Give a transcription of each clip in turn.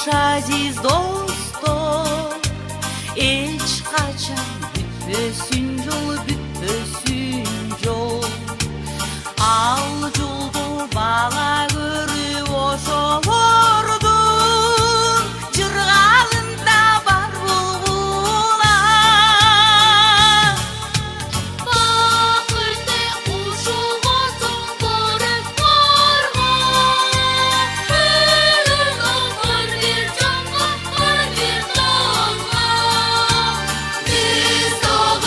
aziz dostlar, eç kaçan bütbösün yol, al yoldu bala görüp oşolordun, jırgalında bar bulgular. Bakırda uşuğasun barıp bargan, ölün ağır bir canға, ağır bir dağға. Biz dağı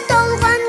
Dolgan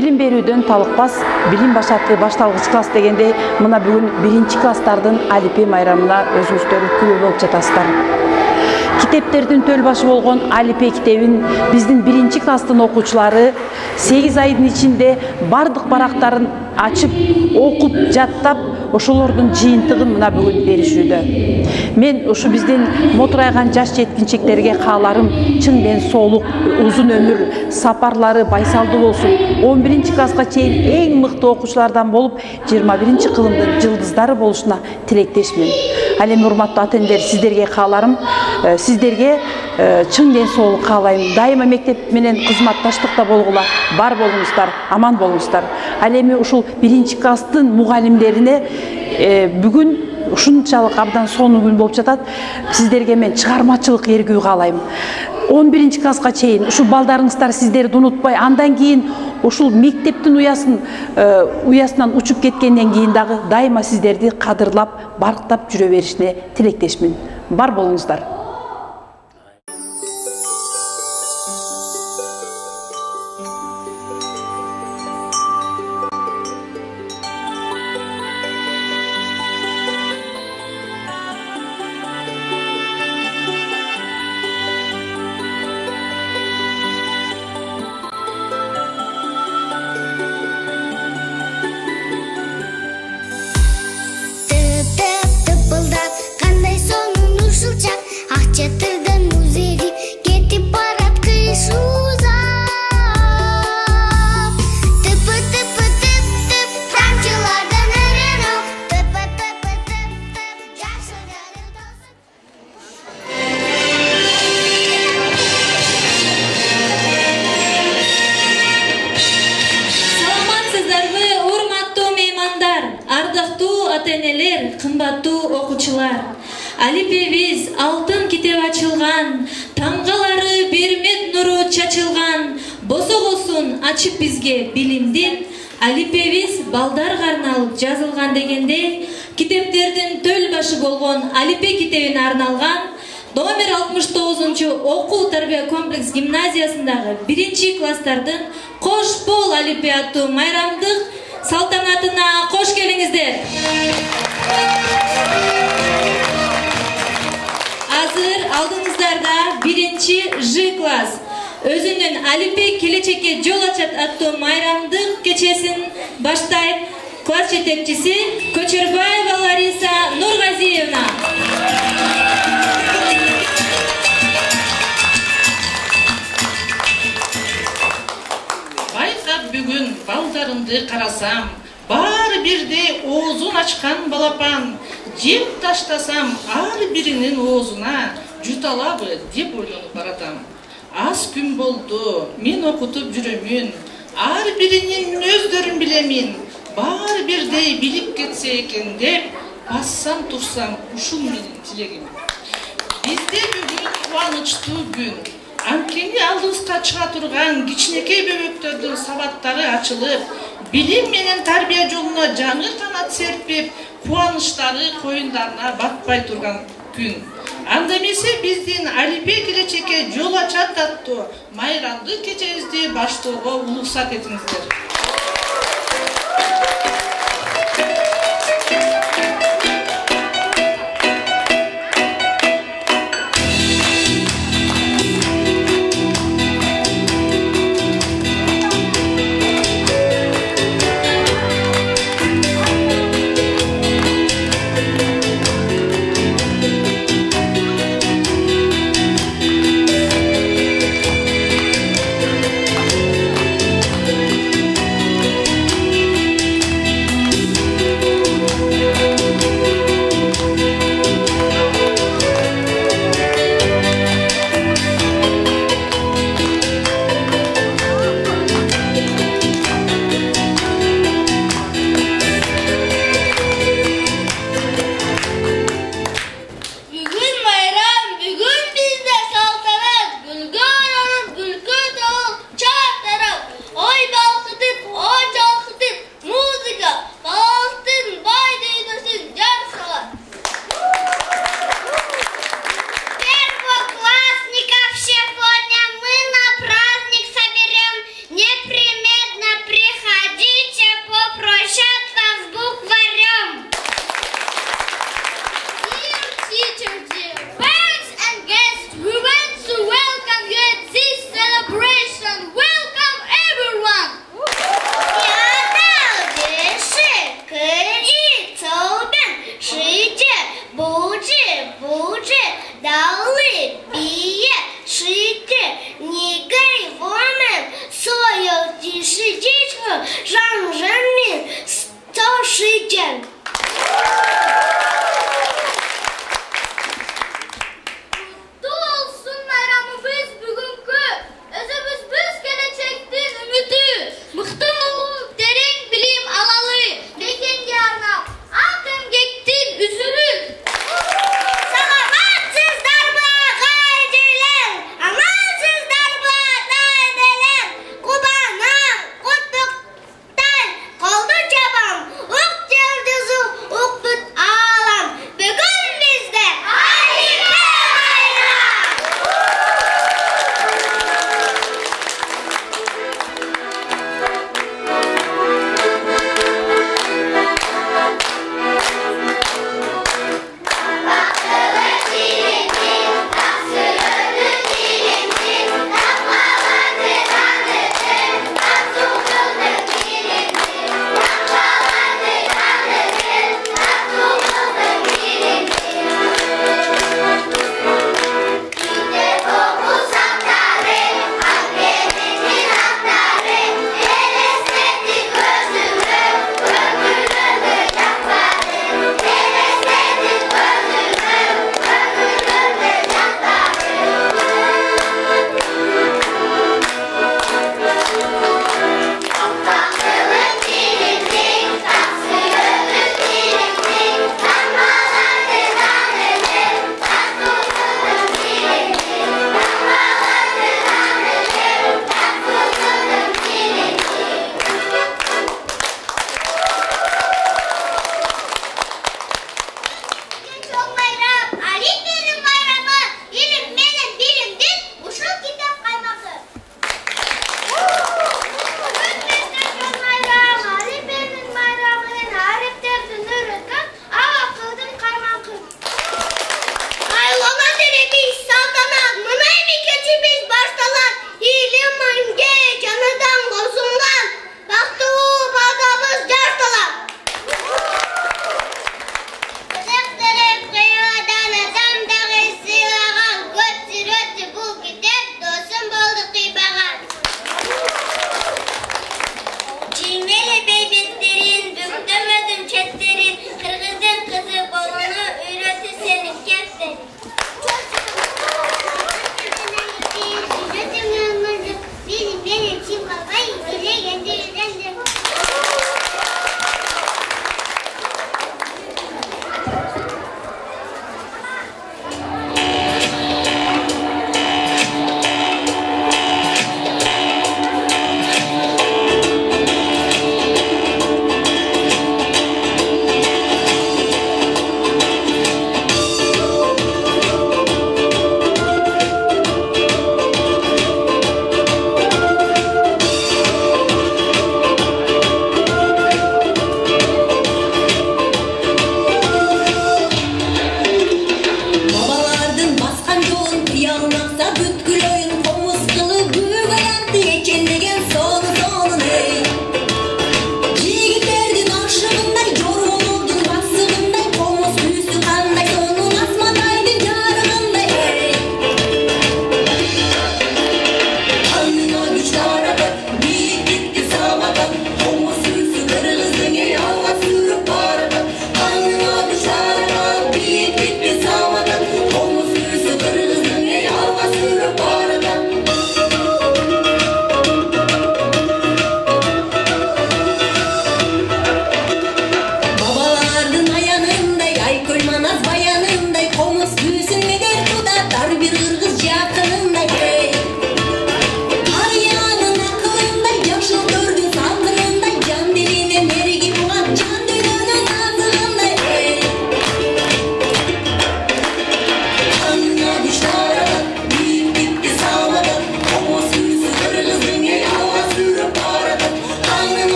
Билим берүүдөн талыкпас, билим башаты башталгыч класс дегенде, мына бүгүн 1-класстардын алипе майрамына өзүңүздөр күбө болуп жатасыздар. Китептердин төл башы болгон алипе китебин биздин 1-класстын окуучулары 8 айдын ичинде бардык барактарын ачып, окуп, жаттап, ошолордун жыйынтыгын мына бүгүн беришүүдө. Мен ушу биздин мотурайган жаш жеткинчектерге кааларым чың ден соолук, узун өмүр, сапарлары байсалдуу болсун. 11-класска чейин эң мыкты окуучулардан болуп, 21 кылымдын жылдыздары болушуна тилектешмин. Ал эми урматтуу ата-энелер, сиздерге кааларым, сиздерге чың ден соолук каалайм. Дайыма мектеп менен кызматташтыкта болгула, бар болуңуздар, аман болуңуздар. Ал эми ушул 1-класстын мугалимдерине бүгүн ушунчалык абдан сонун күн болуп жатат. Сиздерге мен чыгармачылык эргүү каалайм. 11-класска чейин ушул балдарыңыздар сиздерди унутпай, андан кийин ушул мектептин уясынан учуп кеткенден кийин дагы дайыма сиздерди кадырлап, барктап жүрө беришине тилектешмин. Бар болуңуздар. Кымбаттуу окуучулар, алипебиз алтын китеп ачылган, тамгалары бермек нуру чачылган, босогосун ачып бизге билимдин, алипебиз балдарга арналып жазылган дегенде, китептердин төл башы болгон алипе китебине арналган номер 69-окуу тарбия комплекс гимназиясындагы 1-класстардын Кош бол алипе аттуу майрамдык салтанатына кош келиңиздер. Азыр алдыңыздарда 1-Ж класс өзүнүн алипе келечекке жол ачат аттуу майрамдык кечесин баштайт класс жетекчиси Көчөрбаева Лариса Нургазиевна. Байкап бүгүн балдарымды карасам, баары бирдей оозун ачкан балапан, жеп таштасам ар биринин оозуна жуталабы деп ойлонуп баратам. Аз күн болду, мен окутуп жүрөмүн, ар биринин мүнөздөрүн билемин, баары бирдей билип кетсе экен деп, бассам турсам ушул менин тилегим. Бизде бүгүн кубанычтуу күн. Анткени алдыбызга чыга турган кичинекей бөбөктөрдүн сабаттары ачылып, билим менен тарбия жолуна жаңы канат серпип, кубанычтары коюндарына батпай турган күн. Анда эмесе биздин алипе келечекке жол ачат аттуу майрамдык кечебизди баштоого уруксат этиңиздер.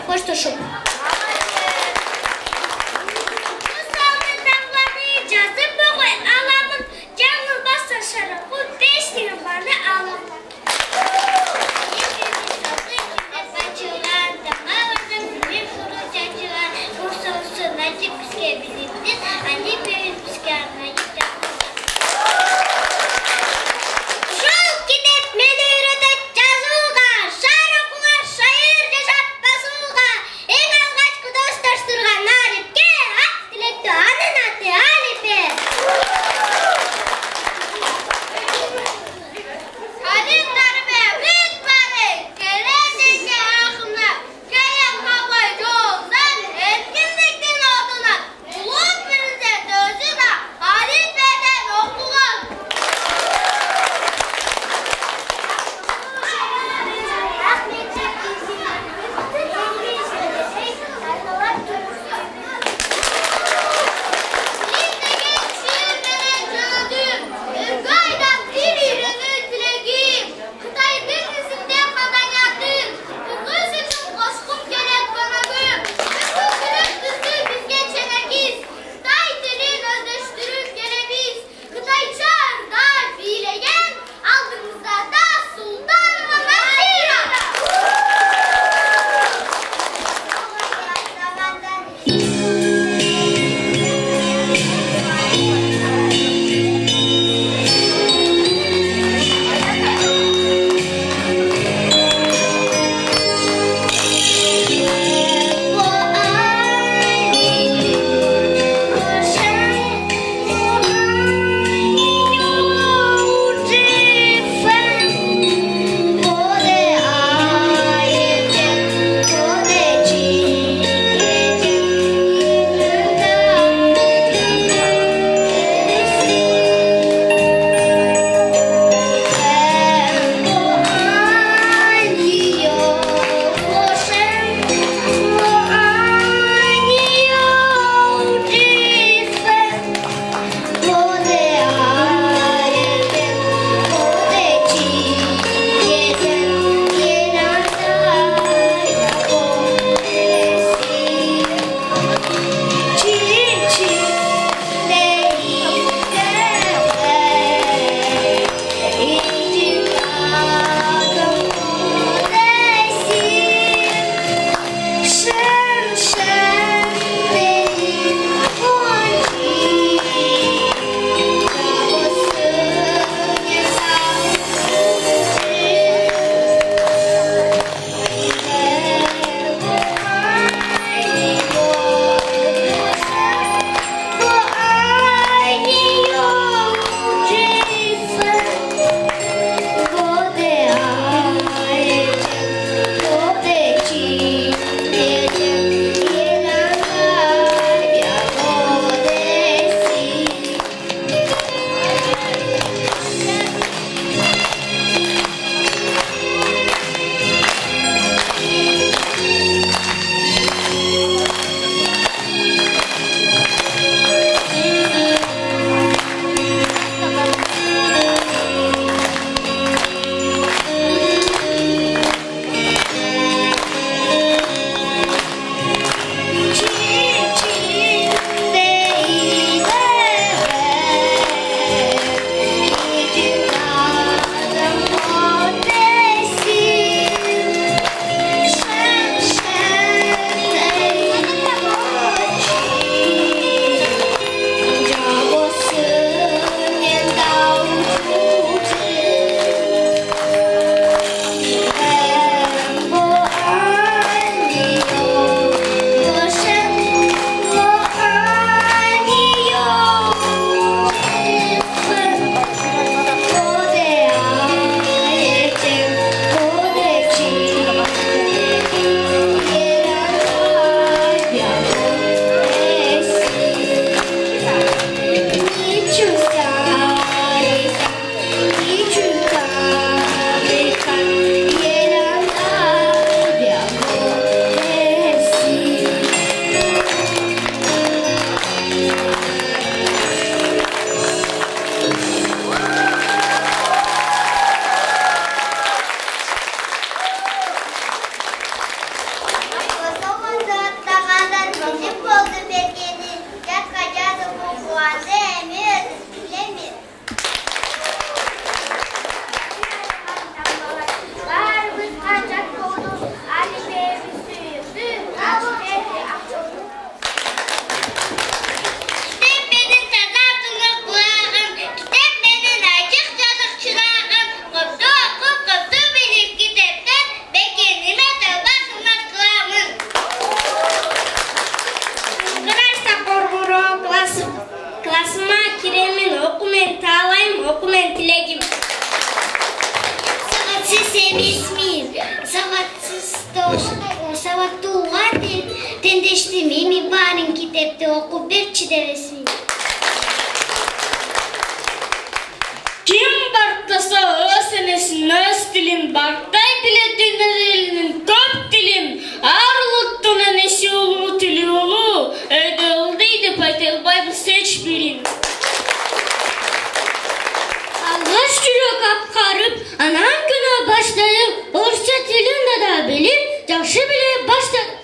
Hoşçakalın. мектепте окуп берчи дебесин. Kim barktasa öz enesinin öz dilin barktay biletinin elinin top dilim Arlıktın enesi ulu tili ulu Öde olduydu Paytelbay bu seç bilin Algış çürük apkarıp anan güne başladım. Orça dilinde de bilip yaşı bile başladım.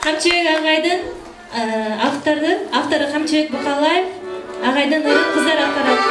Камчыбек агайдын автору Камчыбек Бакалаев Агайдан ырык кыздар аткарат.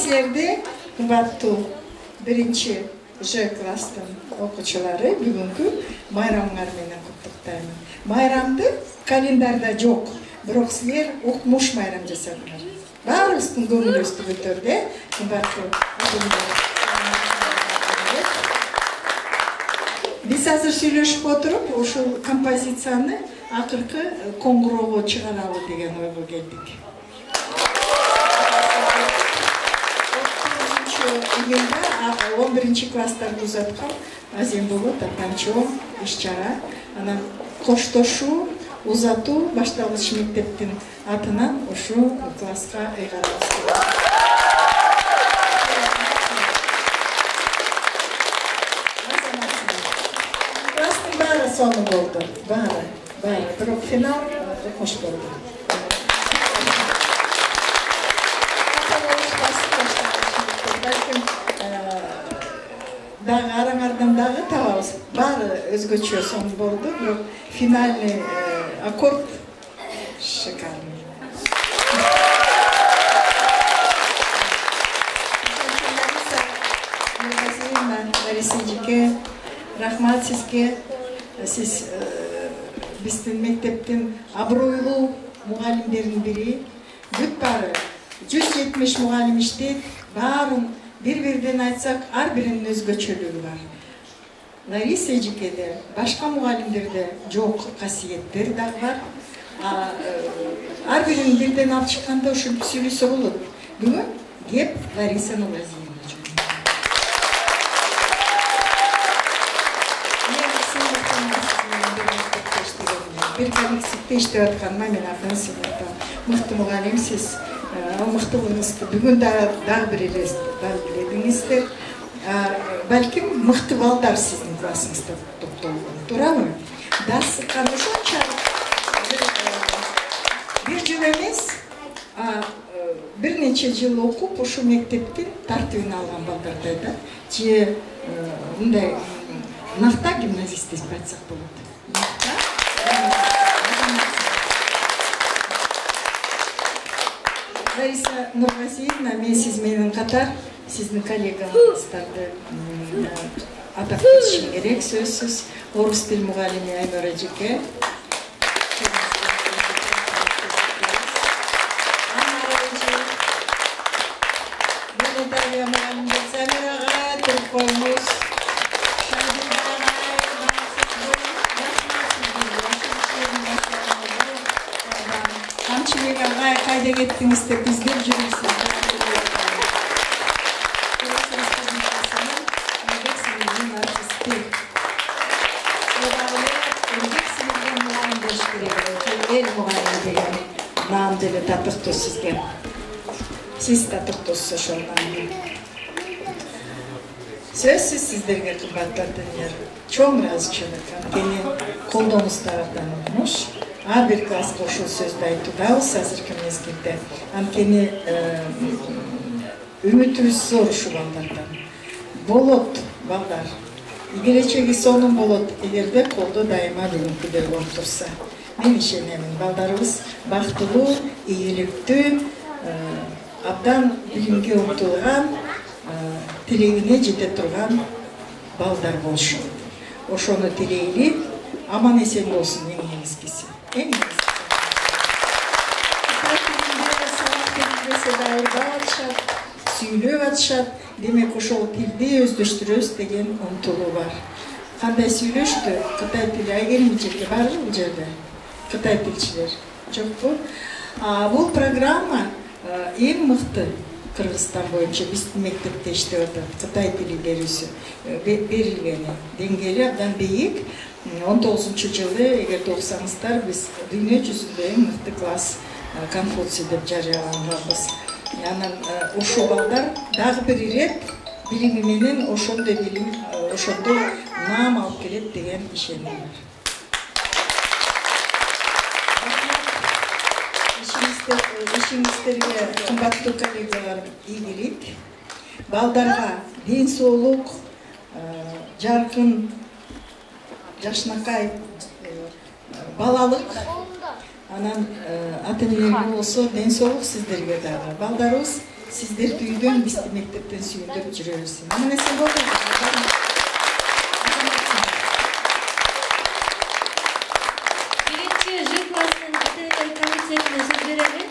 Сіздерді кымбаттуу 1-Ж класстын окуучулары бүгүнкү майрамыңар менен куттуктаймын. Майрамды календарда жок, бирок силер укмуш майрам жасадыңар. Баарыбыздын көңүлүбүздү көтөрдү. Кымбаттуу биз азыр сүйлөшүп отуруп, ушул композицияны акыркы коңгуроого чыгаралы деген ойго келдик. Июнда 11 класстарды узаткан азем болот, атанчоом иш-чара, анан коштошуу, узатуу башталгыч мектептин атынан ушул класска ыйгарабыз. Класстын баары сону болду, баары, бирок финал кош болду. Дагы араңардан дагы табабыз. Баары өзгөчө сон болду, бирок финальный аккорд шикарный. Лариса эжеке, рахмат сизге. Сиз биздин мектептин абройлуу мугалимдердин бири. Бүт баары 170 мугалим иштейт, баарын bir-birinden айтсак, ар биринин өзгөчөлүгү бар. Лариса эжекеде, башка мугалимдерде жок касиеттер да бар. Ар бирин бирден алып чыкканда ушинтип сүйлөсө болот. Бүгүн кеп Лариса Нуразиевна. Bir коллективде иштеп атканыма мен абдан сыйынатам. Мыкты мугалимсиз. Мыктылыгыңызды бүгүн дагы бир эле билдиңиздер. Балким мыкты балдар сиздин классыңызда топтолгон, туурабы? Дарс ошонча бир жыл эмес, бир нече жыл окуп, ушул мектептин тартибин алган балдардай да, же мындай накта гимназист деп айтсак болот. Лариса Нургазиевна, мен сиз менен катар сиздин коллегаңыздарды атап кетишим керек, сөзсүз. Орус тил мугалими Айнура эжеке. Kayda gittiğinizde bizler jürisiz. Namdili tatıktı sizge. Siz tatıktısız şundan. Sözsüz sizlerge kıymetlerdenler. Çok razıçılık. Beni kolduğumuz taraftan olmuş. Ар бир класска ушул сөздү айтуудабыз азыркы мезгилде. Анткени үмүтүбүз зор ушул балдардан. Болот балдар. Келечеги сонун болот эгерде колдо дайыма бүгүнкүдөй болуп турса. Мен ишенемин, балдарыбыз бактылуу, ийгиликтүү, абдан билимге умтулган, тилегине жете турган балдар болушун. Ошону тилейли, аман эсен болсун эң негизгиси. Сүйлөп атышат, демек ошол тилди өздөштүрөбүз деген умтулуу бар. Кандай сүйлөштү? Кытай тили айгермичекке барбы бул жерде? Кытай тилчилер жокпу? Бул программа эң мыкты Кыргызстан боюнча биздин мектепте иштеп атат. Кытай тили берилгени деңгээли абдан бийик. 19-жылы, эгер окусаңыздар, биз дүйнө жүзүндө эң мыкты класс Конфуций деп жарыялаганбыз. Анан ошол балдар дагы бир ирет билими менен ошондой билим, ошондой наам алып келет деген ишеним бар. Ишиңиздерге кымбаттуу коллегалар ийгилик, балдарга ден соолук, жаркын, жашнакай, балалык, анан ата-энелерге болсо ден соолук сиздерге дагы. Балдарыбыз сиздерди үйдөн бизди мектептен сүйүндүрүп жүрө берсин. Мына сен болду. Birinci J klasının ata-eneler komissiyasına söz verelim.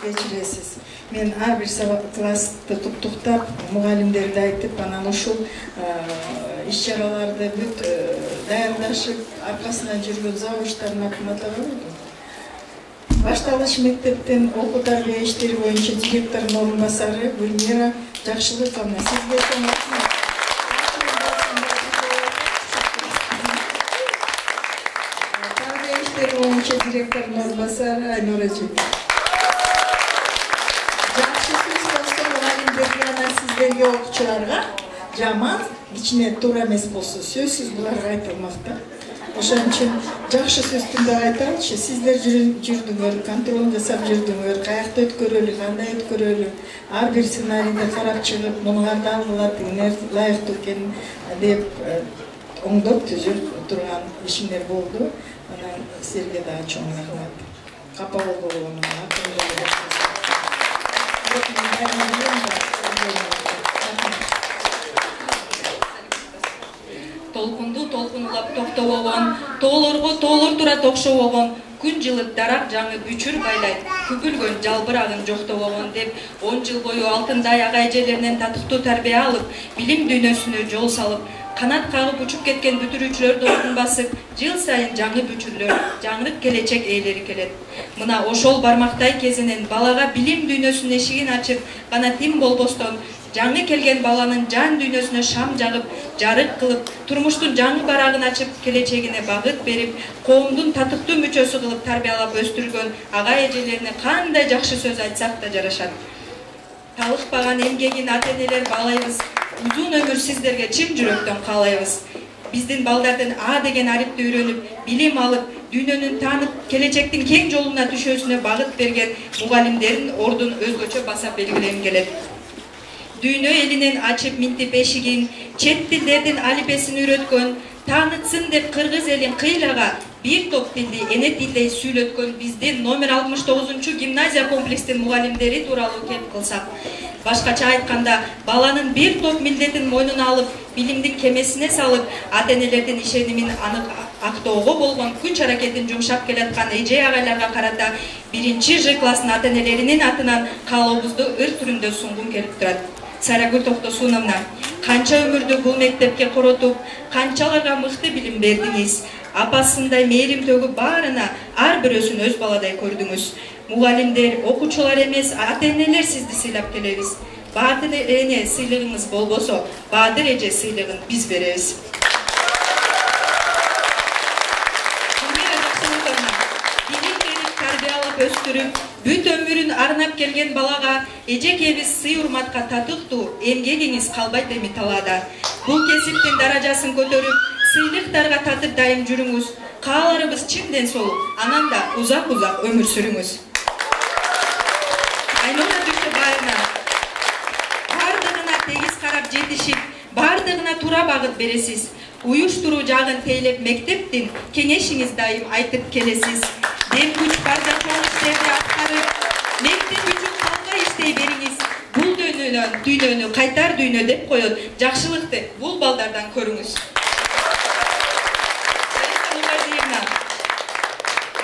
Geçiresiz. Men har bir klassты туктап, мугалимдерди айтып, анан ушул иш-чараларды бүт даярдашып, аркасынан жүргөн завучтардын атын атага койдум. Башталыш мектептен окуу тарбия иштери боюнча директордун орун басары Гүлмира Жакшылыковна, сизге рахмат. Тарбия иштери боюнча директордун орун басары Айнура Жеков. Sizlerge okçularga jaman içine tуура эмес болсо сөзсүз буларга айтылмакта. Ошон үчүн жакшы сөздүн да айталычы, сиздер жүрдүңөр, контролун жасап жүрдүңөр, каякта өткөрөлү, кандай өткөрөлү, ар бир сценарийди карап чыгып, муну кандай алгыла, тигине ылайыктуу экенин деп оңдоп түзүп турган ишиңер болду. Анан силерге да чоң рахмат. Капа болбогонуңар. Толкунду толкунулап токтобогон, тоолорго тоолор тура токшобогон, күн жылып дарак жаңы бүчүр байлайт, күпүлгөн жалбырагын жоктобогон деп 10 жыл бою алтындай ага эжелеринен татыктуу тарбия алып, билим дүйнөсүнө жол салып, канат кагып учуп кеткен бүтүрүүчүлөрдү ордун басып, жыл сайын жаңы бүчүрлөр, жаңы келечек ээлери келет. Мына ошол бармактай кезинен балага билим дүйнөсүнүн эшигин ачып, гана тим болбостон жаңы келген баланын жан дүйнөсүнө шам жагып, жарык кылып, турмуштун жаңы барагын ачып, келечегине багыт берип, коомдун татыктуу мүчөсү кылып тарбиялап өстүргөн ага эжелерине кандай жакшы сөз айтсак да жарашат. Талыкпаган эмгегин ата-энелер баалайбыз. Uzun ömür sizlerge çim жүрөктөн каалайбыз. Биздин балдардын А деген арипти үйрөнүп, билим алып, дүйнөнүн таанып, келечектин кең жолуна түшүүсүнө багыт берген мугалимдердин ордун өзгөчө басап белгилегим келет. Дүйнө элинен ачып минтип эшигин, чет тилдердин алипесин үйрөткөн, таанытсын деп кыргыз элин кыйлага bir топ тилди эне тилдей сүйлөткөн биздин номер 69 гимназия комплекстин мугалимдери тууралуу кеп кылсак. Башкача айтканда, баланын bir топ милдетин мойнуна алып, билимдин кемесине салып, ата-энелердин ишенимин анык актоого болгон күч аракетин жумшап келаткан эже агайларга карата 1-Ж класстын ата-энелеринин атынан каалообузду ыр түрүндө сунгум келип турат. Сарагүл Токтосуновна, канча өмүрдү бул мектепке коротуп, канчаларга мыкты билим бердиңиз. Апасындай мээрим төгүп баарына ар бирөөсүн өз баладай көрдүңүз. Мугалимдер, окуучулар эмес, ата-энелер сизди сыйлап келебиз. Баатыр эне сыйлыгыңыз болбосо, баатыр эже сыйлыгын биз беребиз. Билим берип, тарбиялап өстүрүп, бүт өмүрүн арнап келген балага эжекебиз сый урматка татыктуу эмгегиңиз калбайт эми талаада. Бул кесиптин даражасын көтөрүп, сыйлыктарга татып дайым жүрүңүз. Кааларыбыз чынден солук, анан да узак-узак өмүр сүрүңүз. Айнура Дүйшөбаевна, бардыгына тегиз карап жетишип, бардыгына туура багыт бересиз. Уюштуруу жагын тейлеп мектептин кеңешиңиз дайым айтып келесиз. Дем күч барда чоң иштерди аткарып, мектеп үчүн калга иштей бериңиз. Бул дүйнөнү кайтар дүйнө деп коет. Жакшылыкты бул балдардан көрүңүз.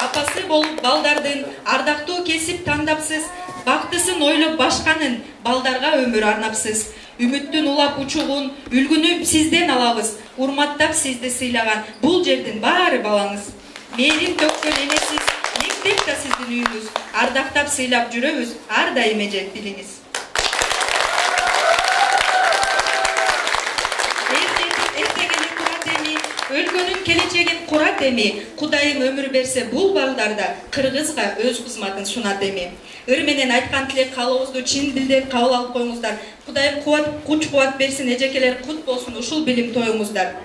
Апасы болуп балдардын ардактуу кесип тандапсыз, бактысын ойлоп башканын балдарга өмүр арнапсыз. Үмүттүн улап учугун, үлгүнү сизден алабыз. Урматтап сизди сыйлаган бул жердин баары балаңыз. Мээрим төккөн энесиз, мектеп да сиздин үйүңүз. Ардактап сыйлап жүрөбүз, ар дайым эже билиңиз. Өлкөнүн келечегин курат эми, Кудайым өмүр берсе бул балдарда кыргызга өз кызматын сунат эми. Ыр менен айткан тилек каалообузду чын дилден кабыл алып коюңуздар. Кудайым куч кубат берсин, эжекелер кут болсун ушул билим тоюңуздар.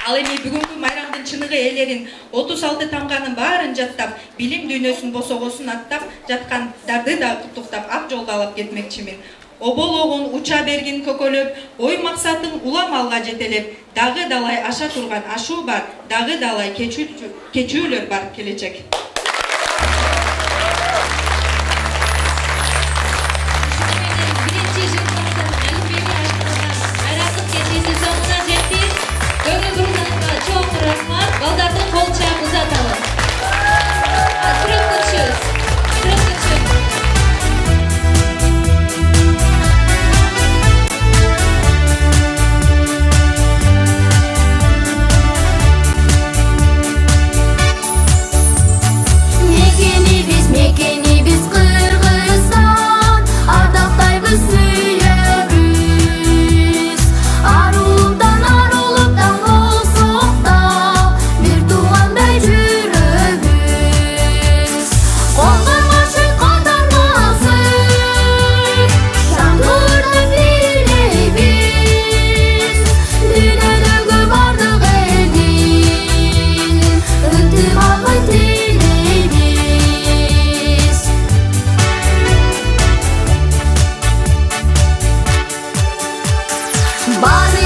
Ал эми бүгүнкү майрамдын чыныгы ээлерин 36 тамганын баарын жаттап, билим дүйнөсүн босогосун аттап жаткандарды да куттуктап ак жолго алып кетмекчимин. обологон уча бергин көкөлөп, ой максатың улам алга жетелеп, дагы далай аша турган ашуу бар, дагы далай кечүүлөр бар келечек. Балдардың қол чағын ұзаталым. Сүріп күтшіз. Мекени біз Қырғызстан, ардақтайбыз сүйебіз. Арулықтан болсақ та, бір туғандай жүребіз. Қолдырмашы қатармасып, жаңғыртып билейбіз. Дүниедегі бардық елден, ынтымағын тілейбіз. Бары